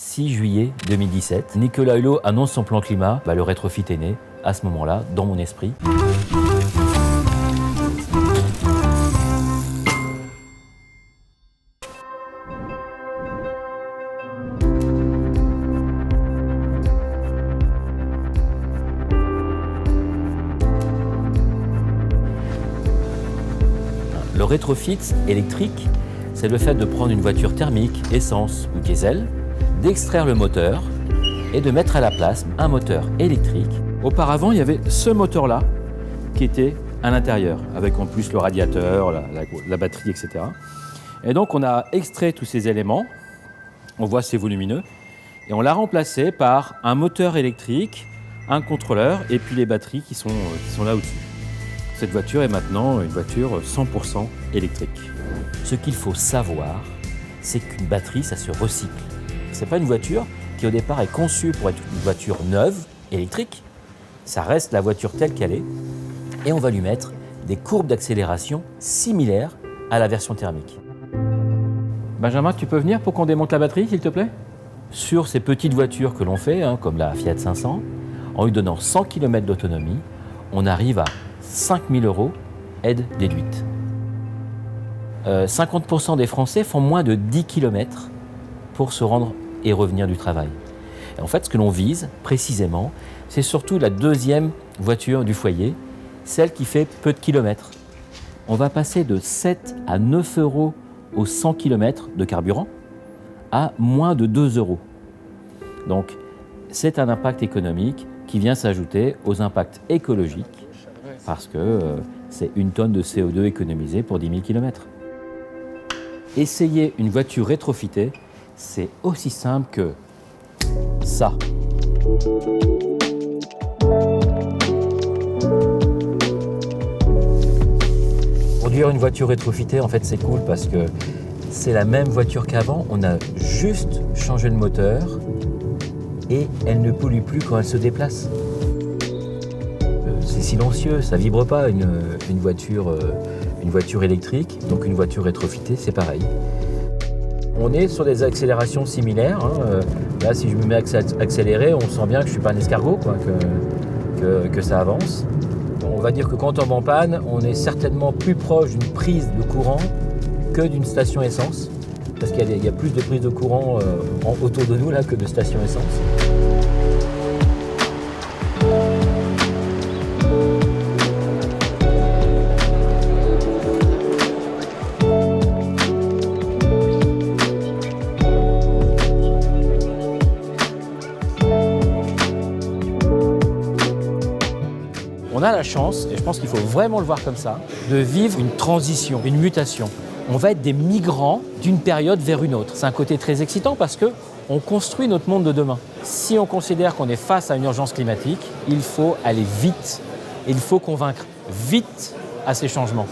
6 juillet 2017. Nicolas Hulot annonce son plan climat. Le rétrofit est né à ce moment-là, dans mon esprit. Le rétrofit électrique, c'est le fait de prendre une voiture thermique, essence ou diesel, d'extraire le moteur et de mettre à la place un moteur électrique. Auparavant, il y avait ce moteur-là qui était à l'intérieur, avec en plus le radiateur, la batterie, etc. Et donc, on a extrait tous ces éléments, on voit c'est volumineux, et on l'a remplacé par un moteur électrique, un contrôleur et puis les batteries qui sont là au-dessus. Cette voiture est maintenant une voiture 100% électrique. Ce qu'il faut savoir, c'est qu'une batterie, ça se recycle. Ce n'est pas une voiture qui au départ est conçue pour être une voiture neuve, électrique. Ça reste la voiture telle qu'elle est. Et on va lui mettre des courbes d'accélération similaires à la version thermique. Benjamin, tu peux venir pour qu'on démonte la batterie, s'il te plaît ? Sur ces petites voitures que l'on fait, comme la Fiat 500, en lui donnant 100 km d'autonomie, on arrive à 5 000 € aide déduite. 50% des Français font moins de 10 km pour se rendre et revenir du travail. Et en fait, ce que l'on vise précisément, c'est surtout la deuxième voiture du foyer, celle qui fait peu de kilomètres. On va passer de 7 à 9 € au 100 km de carburant à moins de 2 €. Donc, c'est un impact économique qui vient s'ajouter aux impacts écologiques parce que c'est 1 tonne de CO2 économisée pour 10 000 km. Essayer une voiture rétrofitée, c'est aussi simple que ça. Produire une voiture rétrofitée, en fait, c'est cool parce que c'est la même voiture qu'avant. On a juste changé le moteur et elle ne pollue plus quand elle se déplace. C'est silencieux, ça vibre pas une voiture électrique, donc une voiture rétrofitée, c'est pareil. On est sur des accélérations similaires. Là, si je me mets à accélérer, on sent bien que je suis pas un escargot, que ça avance. Bon, on va dire que quand on tombe en panne, on est certainement plus proche d'une prise de courant que d'une station essence, parce qu'il y a plus de prises de courant autour de nous là que de stations essence. On a la chance, et je pense qu'il faut vraiment le voir comme ça, de vivre une transition, une mutation. On va être des migrants d'une période vers une autre. C'est un côté très excitant parce qu'on construit notre monde de demain. Si on considère qu'on est face à une urgence climatique, il faut aller vite et il faut convaincre vite à ces changements.